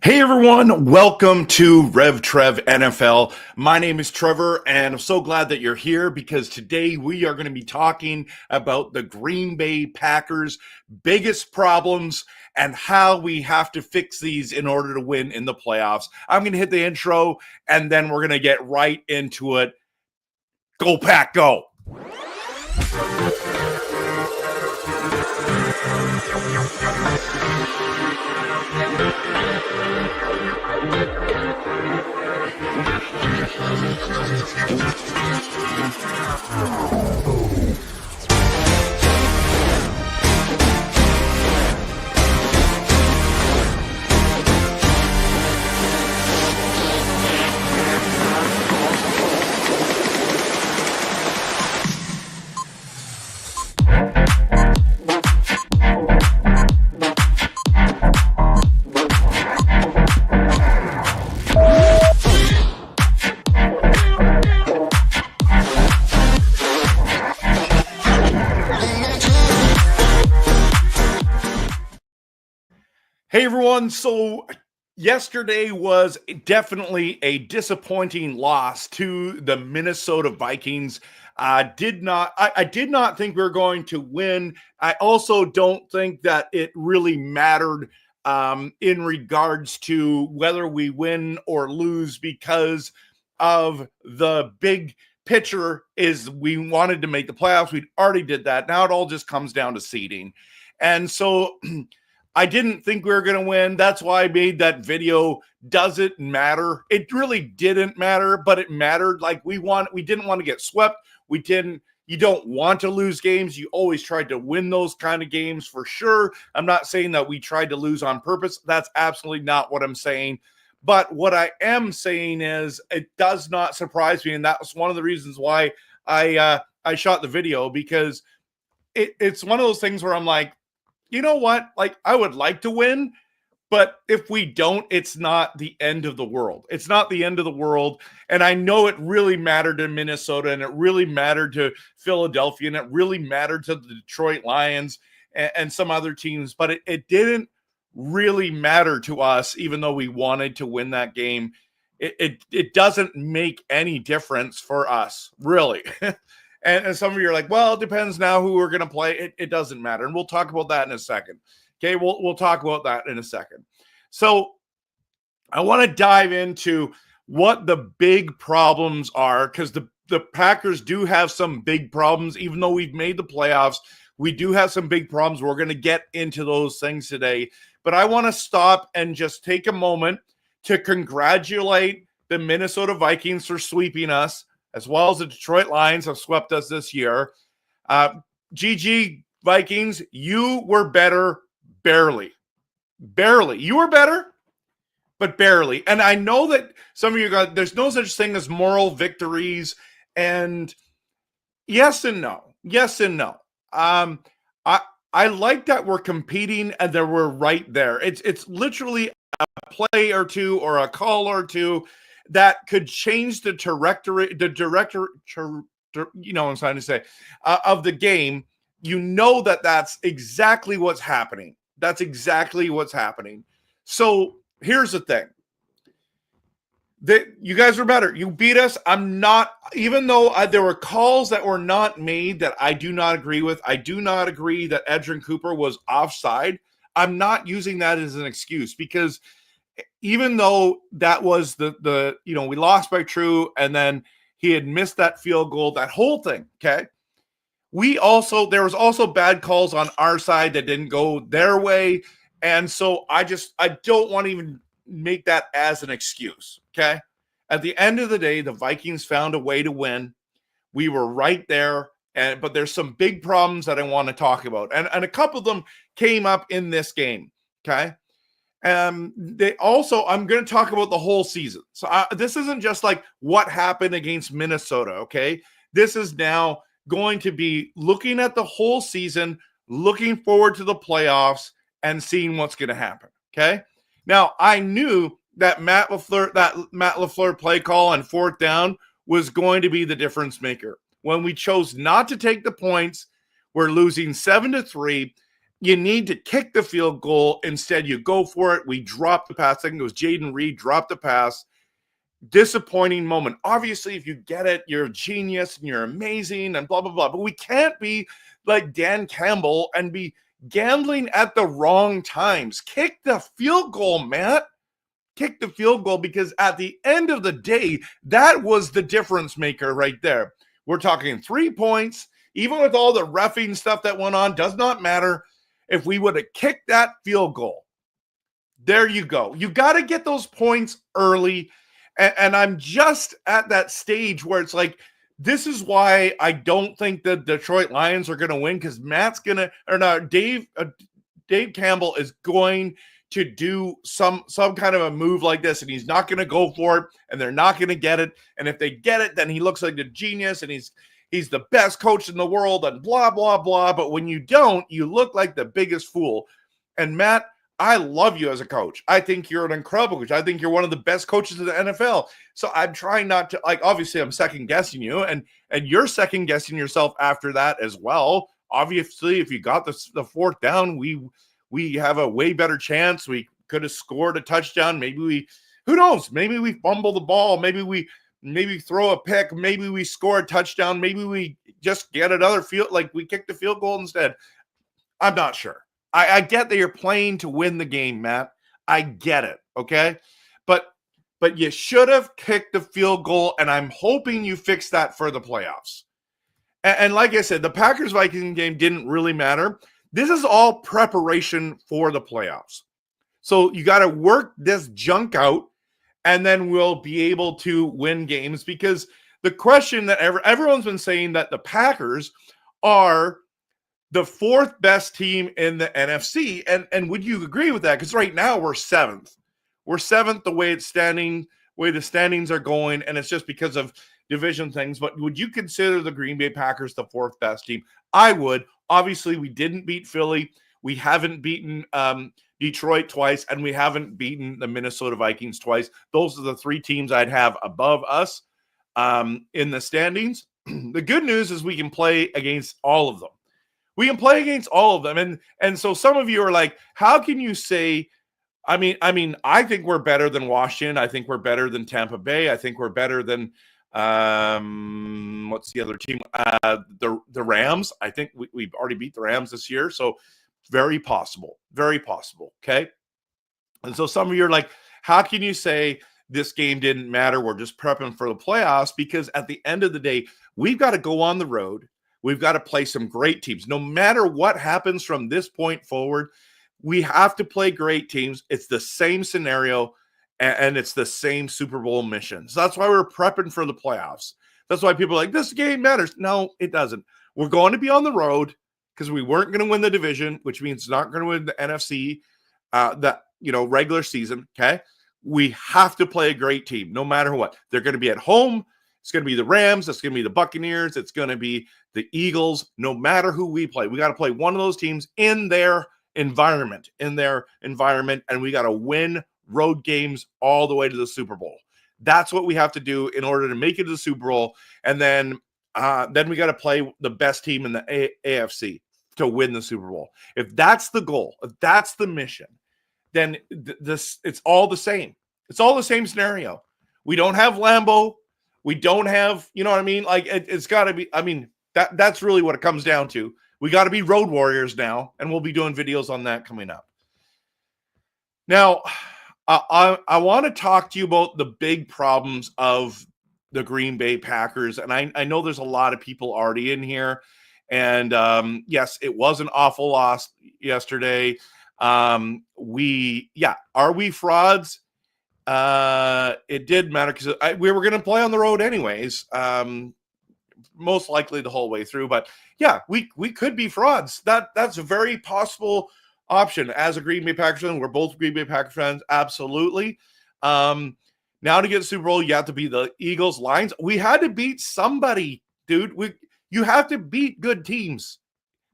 Hey everyone, welcome to Rev Trev NFL. My name is Trevor and I'm so glad that you're here because today we are going to be talking about the Green Bay Packers' biggest problems and how we have to fix these in order to win in the playoffs. I'm going to hit the intro and then we're going to get right into it. Go Pack, go! Hey everyone, so yesterday was definitely a disappointing loss to the Minnesota Vikings. I did not think we were going to win. I also don't think that it really mattered in regards to whether we win or lose because of the big picture is we wanted to make the playoffs. We already did that. Now it all just comes down to seeding. And so I didn't think we were going to win. That's why I made that video. Does it matter? It really didn't matter, but it mattered. Like we didn't want to get swept. You don't want to lose games. You always tried to win those kind of games for sure. I'm not saying that we tried to lose on purpose. That's absolutely not what I'm saying. But what I am saying is it does not surprise me. And that was one of the reasons why I shot the video, because it's one of those things where I'm like, you know what? Like, I would like to win, but if we don't, it's not the end of the world. It's not the end of the world. And I know it really mattered to Minnesota, and it really mattered to Philadelphia, and it really mattered to the Detroit Lions and some other teams, but it didn't really matter to us, even though we wanted to win that game. It doesn't make any difference for us, really. And some of you are like, well, it depends now who we're going to play. It doesn't matter. And we'll talk about that in a second. Okay, we'll talk about that in a second. So I want to dive into what the big problems are, because the Packers do have some big problems. Even though we've made the playoffs, we do have some big problems. We're going to get into those things today. But I want to stop and just take a moment to congratulate the Minnesota Vikings for sweeping us, as well as the Detroit Lions have swept us this year. GG Vikings, you were better, barely. Barely. You were better, but barely. And I know that some of you got, there's no such thing as moral victories. And yes and no. Yes and no. I like that we're competing and that we're right there. It's literally a play or two or a call or two that could change the director, you know what I'm trying to say, of the game. You know that's exactly what's happening. That's exactly what's happening. So here's the thing. You guys were better. You beat us. I'm not, even though there were calls that were not made that I do not agree with. I do not agree that Edgerrin Cooper was offside. I'm not using that as an excuse, because even though that was the we lost by True, and then he had missed that field goal, that whole thing, okay? There was also bad calls on our side that didn't go their way, and so I don't want to even make that as an excuse, okay? At the end of the day, the Vikings found a way to win. We were right there, but there's some big problems that I want to talk about, and a couple of them came up in this game, okay? I'm going to talk about the whole season. So this isn't just like what happened against Minnesota, okay? This is now going to be looking at the whole season, looking forward to the playoffs, and seeing what's going to happen, okay? Now, I knew that Matt LaFleur play call on fourth down was going to be the difference maker. When we chose not to take the points, we're losing 7-3. you need to kick the field goal. Instead, you go for it. We dropped the pass. I think it was Jaden Reed dropped the pass. Disappointing moment. Obviously, if you get it, you're a genius and you're amazing and blah, blah, blah. But we can't be like Dan Campbell and be gambling at the wrong times. Kick the field goal, Matt. Kick the field goal, because at the end of the day, that was the difference maker right there. We're talking 3 points. Even with all the reffing stuff that went on, does not matter. If we would have kicked that field goal, there you go. You got to get those points early. And I'm just at that stage where it's like, this is why I don't think the Detroit Lions are going to win, because Dave Campbell is going to do some kind of a move like this, and he's not going to go for it, and they're not going to get it. And if they get it, then he looks like a genius, and he's the best coach in the world, and blah, blah, blah. But when you don't, you look like the biggest fool. And Matt, I love you as a coach. I think you're an incredible coach. I think you're one of the best coaches in the NFL. So I'm trying not to, like, obviously I'm second guessing you, and you're second guessing yourself after that as well. Obviously, if you got the fourth down, we have a way better chance. We could have scored a touchdown. Who knows? Maybe we fumble the ball. Maybe we throw a pick. Maybe we score a touchdown. Maybe we just get another field, like we kick the field goal instead. I'm not sure. I get that you're playing to win the game, Matt. I get it, okay? But you should have kicked the field goal, and I'm hoping you fix that for the playoffs. And like I said, the Packers-Vikings game didn't really matter. This is all preparation for the playoffs. So you got to work this junk out, and then we'll be able to win games, because the question that everyone's been saying that the Packers are the fourth best team in the NFC. And would you agree with that? Because right now we're seventh. We're seventh the way the standings are going, and it's just because of division things. But would you consider the Green Bay Packers the fourth best team? I would. Obviously, we didn't beat Philly. We haven't beaten Detroit twice, and we haven't beaten the Minnesota Vikings twice. Those are the three teams I'd have above us in the standings. The good news is we can play against all of them. We can play against all of them. And so some of you are like, how can you say, I mean, I think we're better than Washington. I think we're better than Tampa Bay. I think we're better than what's the other team? The Rams. I think we've already beat the Rams this year. So very possible. Very possible. Okay. And so some of you are like, how can you say this game didn't matter? We're just prepping for the playoffs, because at the end of the day, we've got to go on the road. We've got to play some great teams. No matter what happens from this point forward, we have to play great teams. It's the same scenario, and it's the same Super Bowl mission. So that's why we're prepping for the playoffs. That's why people are like, this game matters. No, it doesn't. We're going to be on the road, because we weren't going to win the division, which means not going to win the NFC, regular season, okay? We have to play a great team no matter what. They're going to be at home. It's going to be the Rams. It's going to be the Buccaneers. It's going to be the Eagles. No matter who we play, we got to play one of those teams in their environment, and we got to win road games all the way to the Super Bowl. That's what we have to do in order to make it to the Super Bowl. And then we got to play the best team in the AFC to win the Super Bowl. If that's the goal, if that's the mission, then it's all the same. It's all the same scenario. We don't have Lambeau. We don't have, you know what I mean? Like it's got to be, I mean, that's really what it comes down to. We got to be road warriors now, and we'll be doing videos on that coming up. Now, I want to talk to you about the big problems of the Green Bay Packers. And I know there's a lot of people already in here. And yes, it was an awful loss yesterday. Are we frauds? It did matter because we were going to play on the road anyways, most likely the whole way through. But yeah, we could be frauds. That's a very possible option. As a Green Bay Packers fan, we're both Green Bay Packers fans, absolutely. Now to get Super Bowl, you have to beat the Eagles, Lions. We had to beat somebody, dude. You have to beat good teams.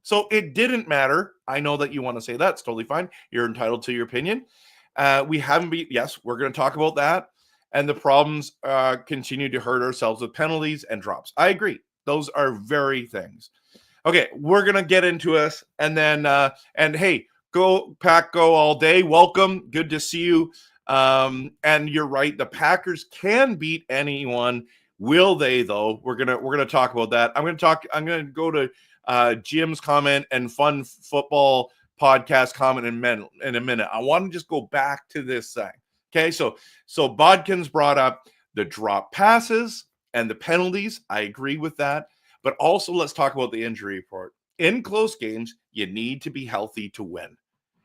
So it didn't matter. I know that you want to say that's totally fine. You're entitled to your opinion. We haven't beat. Yes, we're going to talk about that. And the problems continue to hurt ourselves with penalties and drops. I agree. Those are very things. Okay, we're gonna get into us, and then and hey, go Pack, go all day. Welcome, good to see you. And you're right, the Packers can beat anyone. Will they though? We're gonna talk about that. I'm gonna go to Jim's comment and Fun Football Podcast comment in a minute. I want to just go back to this thing. Okay, so Bodkins brought up the drop passes and the penalties. I agree with that. But also, let's talk about the injury report. In close games, you need to be healthy to win.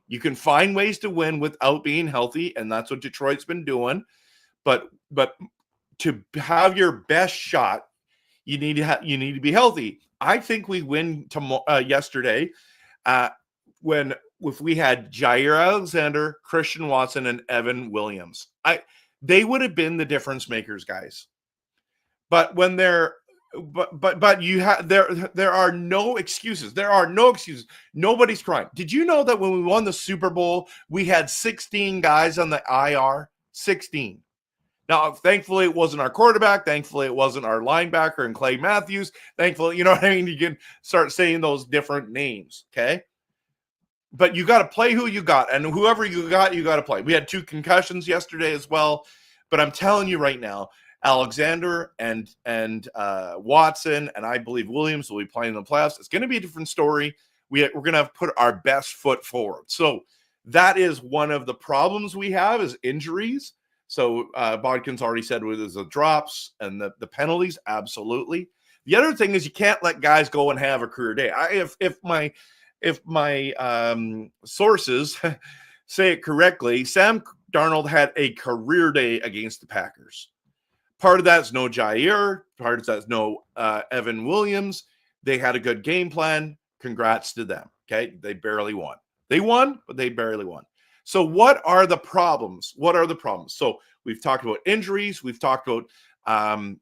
You can find ways to win without being healthy, and that's what Detroit's been doing. But to have your best shot, you need to be healthy. I think we win yesterday if we had Jair Alexander, Christian Watson, and Evan Williams. They would have been the difference makers, guys. But when they're but you have there are no excuses. There are no excuses. Nobody's crying. Did you know that when we won the Super Bowl, we had 16 guys on the IR? 16. Now, thankfully, it wasn't our quarterback. Thankfully, it wasn't our linebacker and Clay Matthews. Thankfully, you know what I mean? You can start saying those different names, okay? But you got to play who you got, and whoever you got to play. We had 2 concussions yesterday as well, but I'm telling you right now, Alexander and Watson, and I believe Williams will be playing in the playoffs. It's going to be a different story. We're going to have put our best foot forward. So that is one of the problems we have is injuries. So Bodkins already said with the drops and the penalties, absolutely. The other thing is you can't let guys go and have a career day. If my sources say it correctly, Sam Darnold had a career day against the Packers. Part of that's no Jair. Part of that's no Evan Williams. They had a good game plan. Congrats to them. Okay, they barely won. They won, but they barely won. So what are the problems? So we've talked about injuries. We've talked about not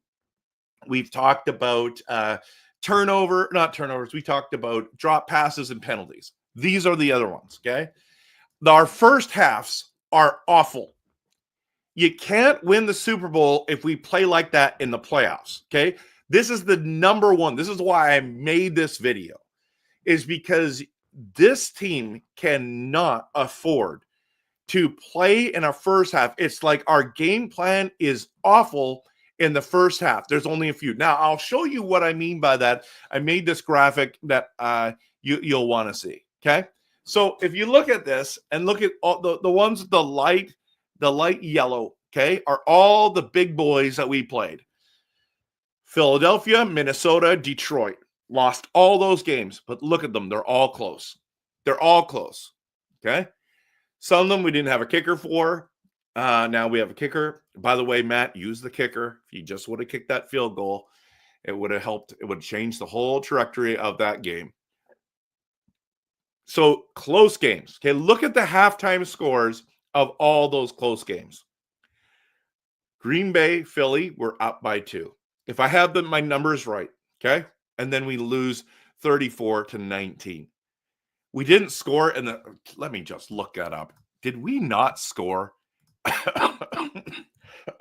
turnovers. We talked about drop passes and penalties. These are the other ones. Okay, our first halves are awful. You can't win the Super Bowl if we play like that in the playoffs, okay? This is the number one. This is why I made this video, is because this team cannot afford to play in a first half. It's like our game plan is awful in the first half. There's only a few. Now, I'll show you what I mean by that. I made this graphic that you'll want to see, okay? So if you look at this and look at all the ones with the light yellow, okay, are all the big boys that we played. Philadelphia, Minnesota, Detroit. Lost all those games, but look at them. They're all close. Okay? Some of them we didn't have a kicker for. Now we have a kicker. By the way, Matt, use the kicker. If you just would have kicked that field goal, it would have helped. It would change the whole trajectory of that game. So, close games. Okay, look at the halftime scores of all those close games. Green Bay, Philly, we're up by 2. If I have my numbers right, okay? And then we lose 34-19. We didn't score let me just look that up. Did we not score?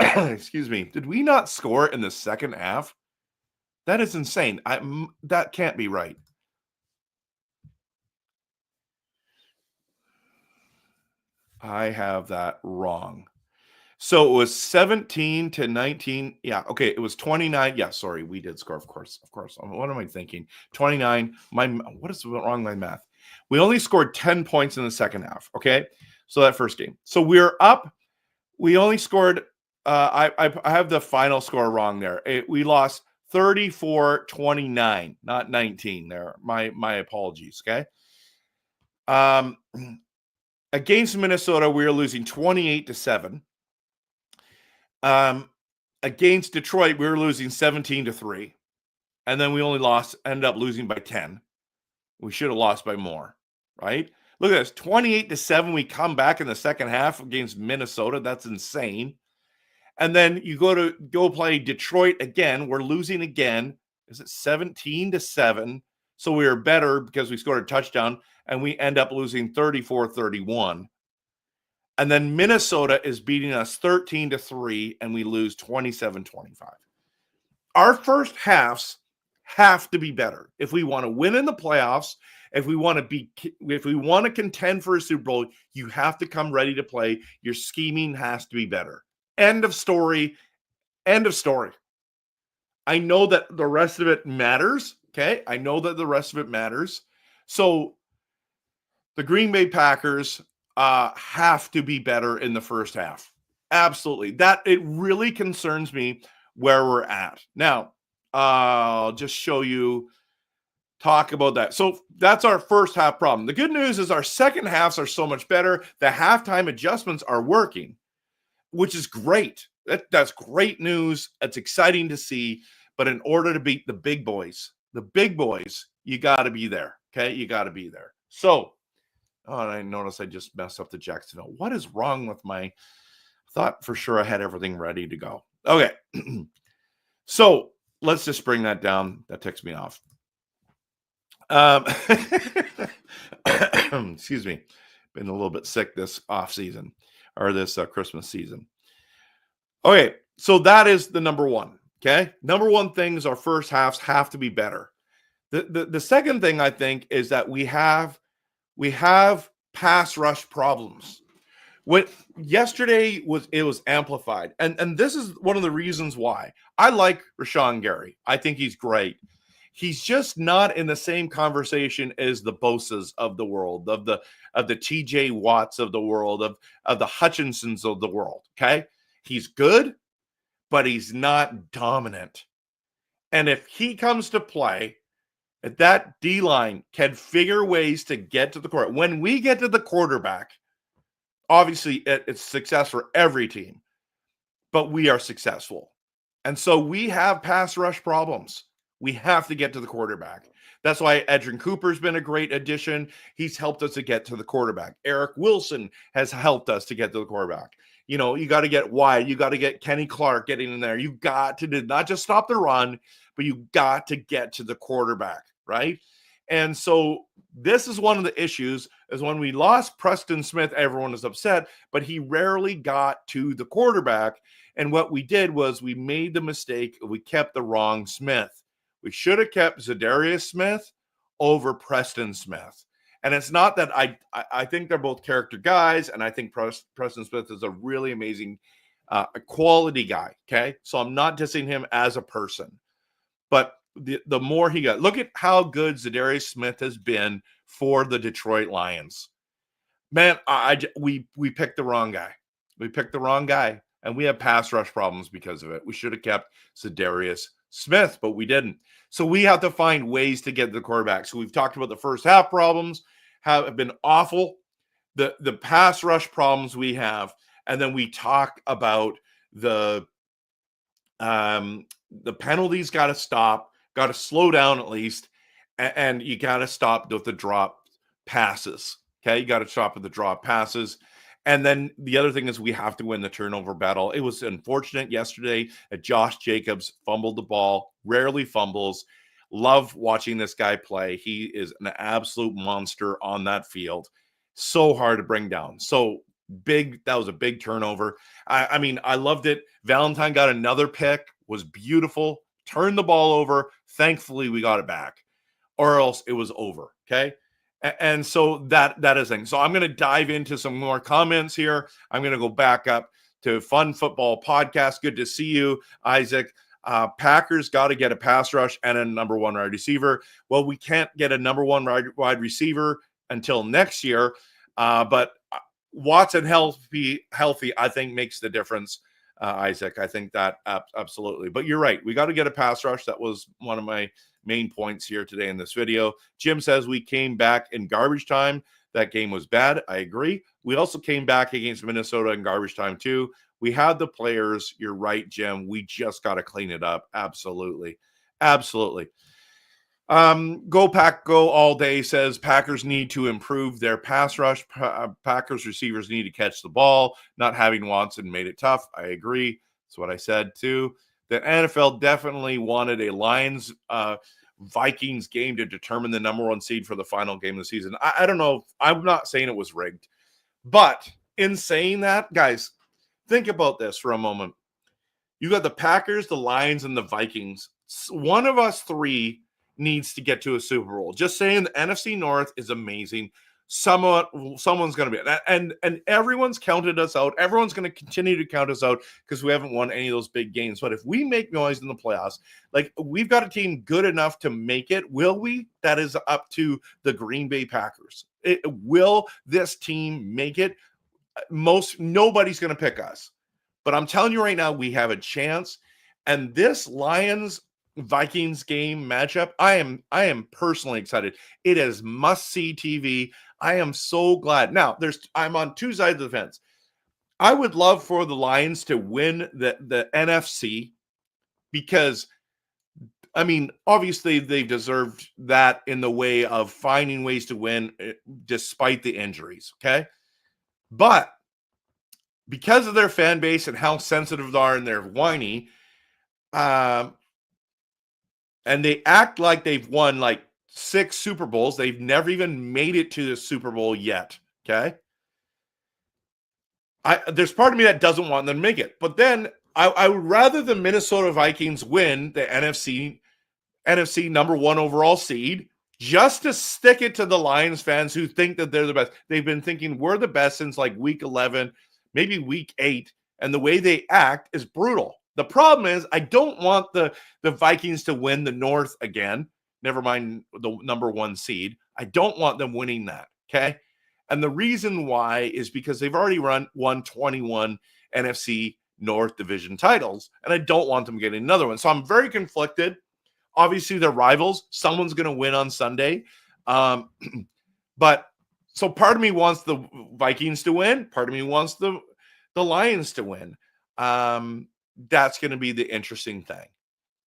Excuse me. Did we not score in the second half? That is insane. That can't be right. I have that wrong. So it was 17-19. Yeah, okay. It was 29. Yeah, sorry. We did score, of course. What am I thinking? 29. What is wrong with my math? We only scored 10 points in the second half. Okay. So that first game. So we're up. We only scored. I have the final score wrong there. We lost 34-29, not 19 there. My apologies. Okay. Against Minnesota, we were losing 28-7. Against Detroit, we were losing 17-3. And then we ended up losing by 10. We should have lost by more, right? Look at this, 28-7. We come back in the second half against Minnesota. That's insane. And then you go play Detroit again. We're losing again. Is it 17-7? So we were better because we scored a touchdown, and we end up losing 34-31. And then Minnesota is beating us 13-3, and we lose 27-25. Our first halves have to be better. If we want to win in the playoffs, if we want to contend for a Super Bowl, you have to come ready to play. Your scheming has to be better. End of story. End of story. I know that the rest of it matters. Okay. I know that the rest of it matters. So the Green Bay Packers have to be better in the first half. Absolutely. That it really concerns me where we're at. Now, I'll just show you, talk about that. So that's our first half problem. The good news is our second halves are so much better. The halftime adjustments are working, which is great. That's great news. That's exciting to see. But in order to beat the big boys, you got to be there. Okay. You got to be there. So, oh, and I noticed I just messed up the Jacksonville. What is wrong with my, thought for sure I had everything ready to go. Okay. So let's just bring that down. That ticks me off. Excuse me. Been a little bit sick this off season or this Christmas season. Okay. So that is the number one. Okay. Number one thing is our first halves have to be better. The second thing I think is that we have pass rush problems. What yesterday was amplified. And this is one of the reasons why I like Rashawn Gary. I think he's great. He's just not in the same conversation as the Bosas of the world, of the TJ Watts of the world, of the Hutchinsons of the world. Okay. He's good, but he's not dominant. And if he comes to play, if that D-line can figure ways to get to the court, when we get to the quarterback, obviously it's success for every team, but we are successful. And so we have pass rush problems. We have to get to the quarterback. That's why Edgerrin Cooper's been a great addition. He's helped us to get to the quarterback. Eric Wilson has helped us to get to the quarterback. You know, you got to get wide. You got to get Kenny Clark getting in there. You got to not just stop the run, but you got to get to the quarterback, right? And so this is one of the issues is when we lost Preston Smith, everyone is upset, but he rarely got to the quarterback. And what we did was we made the mistake. We kept the wrong Smith. We should have kept Zadarius Smith over Preston Smith. And it's not that I think they're both character guys, and I think Preston Smith is a really amazing quality guy, okay? So I'm not dissing him as a person. But the more he got, look at how good Zadarius Smith has been for the Detroit Lions. Man, we picked the wrong guy. We picked the wrong guy, and we have pass rush problems because of it. We should have kept Zadarius Smith, but we didn't. So we have to find ways to get to the quarterback. So we've talked about the first half problems have been awful. The pass rush problems we have, and then we talk about the penalties got to stop, got to slow down at least, and you got to stop with the drop passes. Okay, you got to stop with the drop passes. And then the other thing is we have to win the turnover battle. It was unfortunate yesterday that Josh Jacobs fumbled the ball, rarely fumbles. Love watching this guy play. He is an absolute monster on that field. So hard to bring down. So big. That was a big turnover. I mean, I loved it. Valentine got another pick, was beautiful, turned the ball over. Thankfully, we got it back, or else it was over. Okay. And so that is thing. So I'm going to dive into some more comments here. I'm going to go back up to Fun Football Podcast. Good to see you, Isaac. Packers got to get a pass rush and a number one wide receiver. Well, we can't get a number one wide receiver until next year. But Watson healthy, I think makes the difference, Isaac. I think that absolutely. But you're right. We got to get a pass rush. That was one of my main points here today in this video. Jim says we came back in garbage time. That game was bad. I agree. We also came back against Minnesota in garbage time too. We had the players. You're right, Jim. We just got to clean it up. Absolutely. Absolutely. Go Pack Go all day says Packers need to improve their pass rush. Packers receivers need to catch the ball. Not having Watson made it tough. I agree. That's what I said too. The NFL definitely wanted a Lions Vikings game to determine the number one seed for the final game of the season. I don't know. I'm not saying it was rigged, but in saying that, guys, think about this for a moment. You got the Packers, the Lions, and the Vikings. One of us three needs to get to a Super Bowl. Just saying, the NFC North is amazing. Someone's going to be, and everyone's counted us out. Everyone's going to continue to count us out because we haven't won any of those big games. But if we make noise in the playoffs, like we've got a team good enough to make it, will we? That is up to the Green Bay Packers. Will this team make it? Nobody's going to pick us. But I'm telling you right now, we have a chance. And this Lions-Vikings game matchup, I am personally excited. It is must-see TV. I am so glad. Now, I'm on two sides of the fence. I would love for the Lions to win the NFC because, I mean, obviously they deserved that in the way of finding ways to win despite the injuries, okay? But because of their fan base and how sensitive they are and they're whiny, and they act like they've won like 6 Super Bowls. They've never even made it to the Super Bowl yet, okay? There's part of me that doesn't want them to make it. But then I would rather the Minnesota Vikings win the NFC number 1 overall seed just to stick it to the Lions fans who think that they're the best. They've been thinking we're the best since like week 11, maybe week 8, and the way they act is brutal. The problem is I don't want the Vikings to win the North again. Never mind the number 1 seed. I don't want them winning that, okay? And the reason why is because they've already won 21 NFC North division titles, and I don't want them getting another one. So I'm very conflicted. Obviously, they're rivals. Someone's going to win on Sunday. But so part of me wants the Vikings to win. Part of me wants the Lions to win. That's going to be the interesting thing.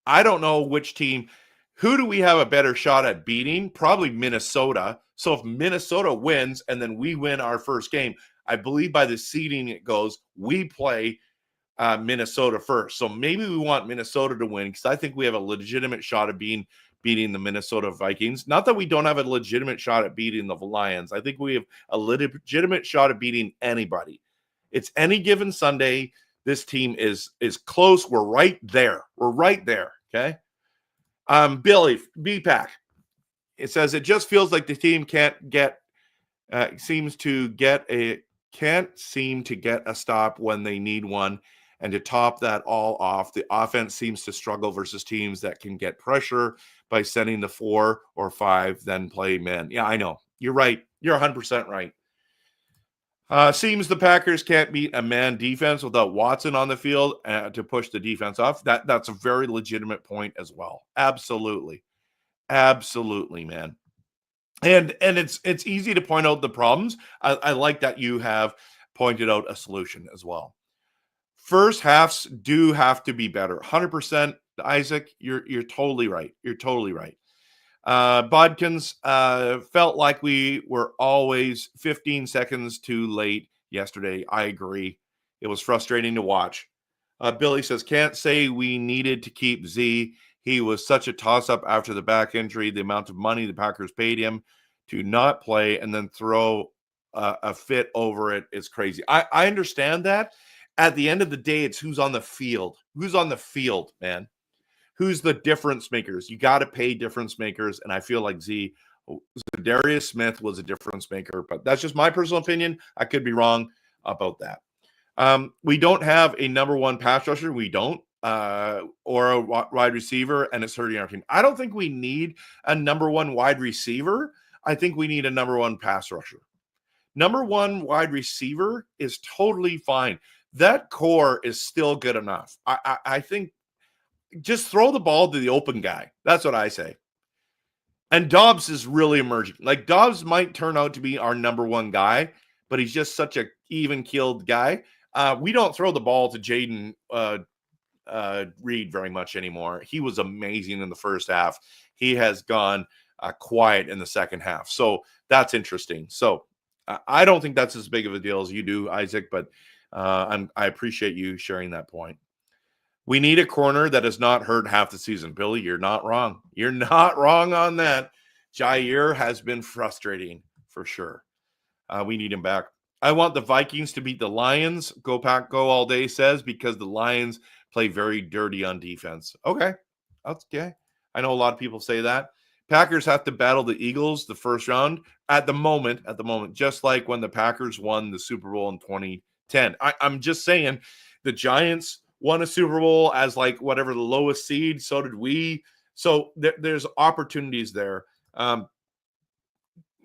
I don't know which team. Who do we have a better shot at beating? Probably Minnesota. So if Minnesota wins and then we win our first game, I believe by the seeding it goes, we play Minnesota first. So maybe we want Minnesota to win because I think we have a legitimate shot of beating the Minnesota Vikings. Not that we don't have a legitimate shot at beating the Lions. I think we have a legitimate shot of beating anybody. It's any given Sunday. This team is close. We're right there. We're right there. Okay. Billy BPAC. It says it just feels like the team can't seem to get a stop when they need one. And to top that all off, the offense seems to struggle versus teams that can get pressure by sending the 4 or 5, then play men. Yeah, I know. You're right. You're 100% right. Seems the Packers can't beat a man defense without Watson on the field to push the defense off. That's a very legitimate point as well. Absolutely. Absolutely, man. And it's easy to point out the problems. I like that you have pointed out a solution as well. First halves do have to be better. 100%, Isaac, you're totally right. You're totally right. Bodkins felt like we were always 15 seconds too late yesterday. I agree. It was frustrating to watch. Billy says, can't say we needed to keep Z. He was such a toss-up after the back injury. The amount of money the Packers paid him to not play and then throw a fit over it is crazy. I understand that. At the end of the day, it's who's on the field. Who's on the field, man? Who's the difference makers? You got to pay difference makers, and I feel like Darius Smith was a difference maker, but that's just my personal opinion. I could be wrong about that. We don't have a number 1 pass rusher. We don't, or a wide receiver, and it's hurting our team. I don't think we need a number 1 wide receiver. I think we need a number 1 pass rusher. Number 1 wide receiver is totally fine. That core is still good enough. I think just throw the ball to the open guy. That's what I say. And Dobbs is really emerging. Like Dobbs might turn out to be our number 1 guy, but he's just such a even-keeled guy. We don't throw the ball to Jaden Reed very much anymore. He was amazing in the first half. He has gone quiet in the second half. So that's interesting. So I don't think that's as big of a deal as you do, Isaac, but I appreciate you sharing that point. We need a corner that is not hurt half the season. Billy, you're not wrong. You're not wrong on that. Jair has been frustrating for sure. We need him back. I want the Vikings to beat the Lions. Go Pack Go all day says, because the Lions play very dirty on defense. Okay. That's okay. I know a lot of people say that. Packers have to battle the Eagles the first round at the moment, just like when the Packers won the Super Bowl in 2010. I'm just saying the Giants won a Super Bowl as like whatever the lowest seed. So did we. So there's opportunities there.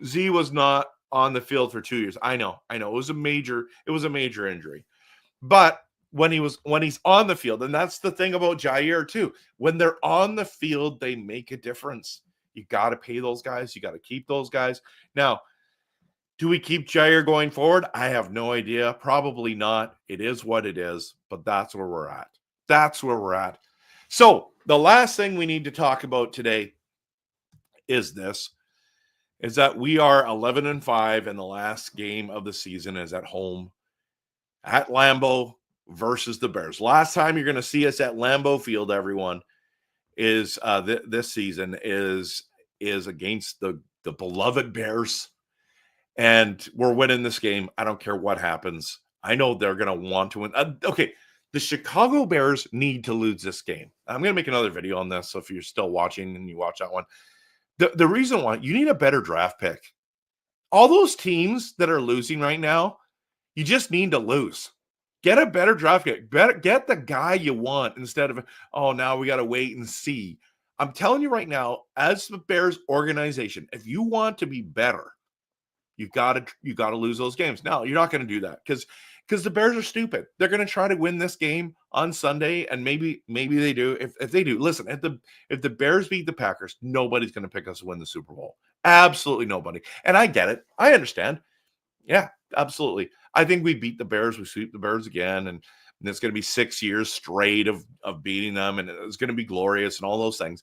Z was not on the field for 2 years. I know. It was a major injury. But when he's on the field, and that's the thing about Jair too. When they're on the field, they make a difference. You got to pay those guys. You got to keep those guys. Now, do we keep Jair going forward? I have no idea. Probably not. It is what it is, but that's where we're at. So the last thing we need to talk about today is that we are 11-5, and the last game of the season is at home at Lambeau versus the Bears. Last time you're going to see us at Lambeau Field, everyone, is this season is against the beloved Bears, and we're winning this game. I don't care what happens. I know they're going to want to win. Okay, the Chicago Bears need to lose this game. I'm going to make another video on this, so if you're still watching and you watch that one, the reason why you need a better draft pick. All those teams that are losing right now, you just need to lose. Get a better draft pick. Get the guy you want instead of, oh, now we got to wait and see. I'm telling you right now, as the Bears organization, if you want to be better, you got to lose those games. Now, you're not going to do that because the Bears are stupid. They're going to try to win this game on Sunday, and maybe they do. If they do, listen, if the Bears beat the Packers, nobody's going to pick us to win the Super Bowl. Absolutely nobody. And I get it. I understand. Yeah, absolutely. I think we beat the Bears. We sweep the Bears again, and it's going to be 6 years straight of beating them, and it's going to be glorious and all those things.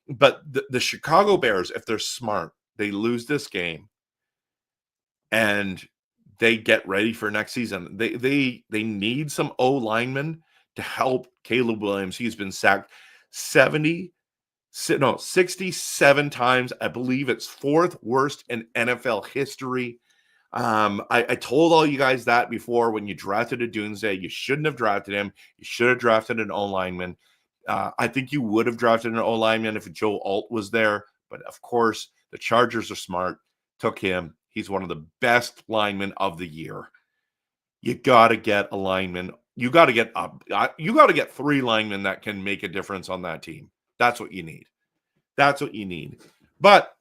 But the Chicago Bears, if they're smart, they lose this game, and they get ready for next season. They need some O linemen to help Caleb Williams. He's been sacked 67 times. I believe it's fourth worst in NFL history. I told all you guys that before. When you drafted a Doomsday, you shouldn't have drafted him. You should have drafted an O-lineman. I think you would have drafted an O-lineman if Joe Alt was there. But of course, the Chargers are smart. Took him. He's one of the best linemen of the year. You got to get a lineman. You got to get 3 linemen that can make a difference on that team. That's what you need. But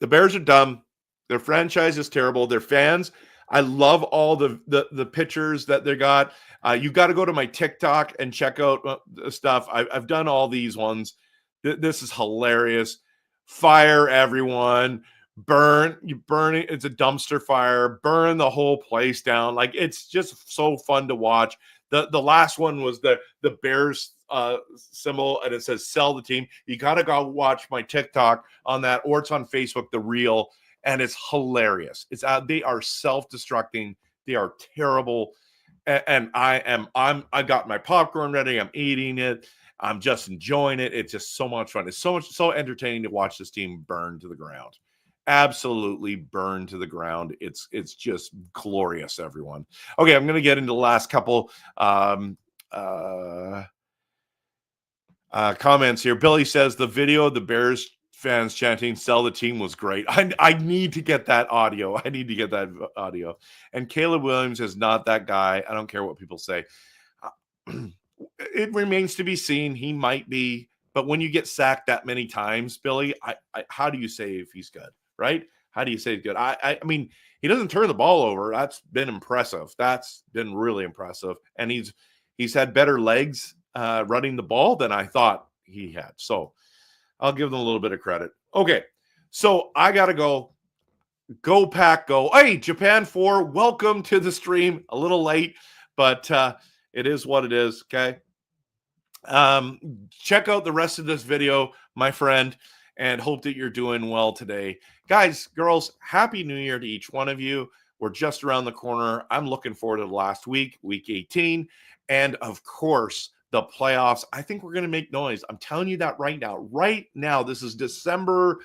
the Bears are dumb. Their franchise is terrible. Their fans, I love all the pictures that they got. You got to go to my TikTok and check out the stuff. I've done all these ones. This is hilarious. Fire everyone. Burn it. It's a dumpster fire. Burn the whole place down. Like, it's just so fun to watch. The last one was the Bears symbol, and it says sell the team. You got to go watch my TikTok on that, or it's on Facebook, the reel. And it's hilarious. They are self-destructing. They are terrible. And I got my popcorn ready. I'm eating it. I'm just enjoying it. It's just so much fun. It's so entertaining to watch this team burn to the ground. Absolutely burn to the ground. It's just glorious, everyone. Okay, I'm going to get into the last couple comments here. Billy says the video of the Bears fans chanting "sell the team" was great. I need to get that audio. And Caleb Williams is not that guy. I don't care what people say. It remains to be seen. He might be, but when you get sacked that many times, Billy, how do you say if he's good, right? How do you say he's good? I mean, he doesn't turn the ball over. That's been impressive. That's been really impressive. And he's had better legs running the ball than I thought he had. So I'll give them a little bit of credit. Okay, so I got to go. Go Pack, go. Hey, Japan 4, welcome to the stream. A little late, but it is what it is, okay? Check out the rest of this video, my friend, and hope that you're doing well today. Guys, girls, Happy New Year to each one of you. We're just around the corner. I'm looking forward to the last week, week 18, and of course, the playoffs. I think we're going to make noise. I'm telling you that right now. Right now, this is December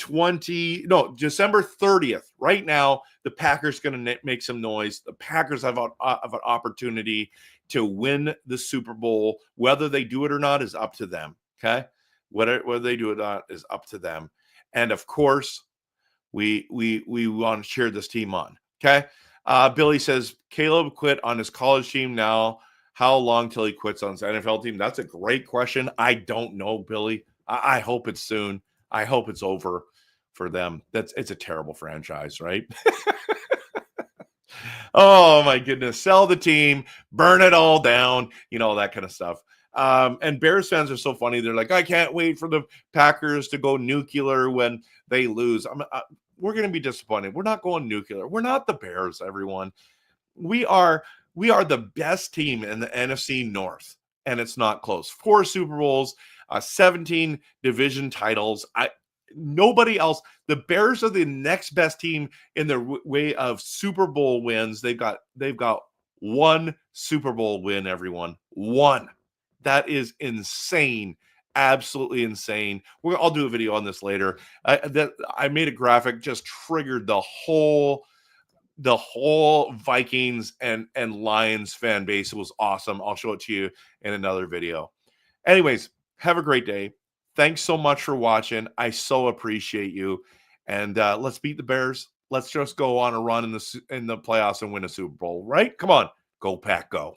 December 30th. Right now, the Packers going to make some noise. The Packers have an opportunity to win the Super Bowl. Whether they do it or not is up to them. Okay, whether they do it or not is up to them. And of course, we want to cheer this team on. Okay, Billy says Caleb quit on his college team now. How long till he quits on his NFL team? That's a great question. I don't know, Billy. I hope it's soon. I hope it's over for them. It's a terrible franchise, right? Oh my goodness. Sell the team, burn it all down, that kind of stuff. And Bears fans are so funny. They're like, I can't wait for the Packers to go nuclear when they lose. We're going to be disappointed. We're not going nuclear. We're not the Bears, everyone. We are the best team in the NFC North, and it's not close. 4 Super Bowls, 17 division titles. Nobody else. The Bears are the next best team in the way of Super Bowl wins. They've got 1 Super Bowl win, everyone. 1. That is insane. Absolutely insane. I'll do a video on this later. I made a graphic, just triggered the whole Vikings and Lions fan base. It was awesome. I'll show it to you in another video. Anyways, have a great day. Thanks so much for watching. I so appreciate you. And let's beat the Bears. Let's just go on a run in the playoffs and win a Super Bowl, right? Come on. Go Pack, go.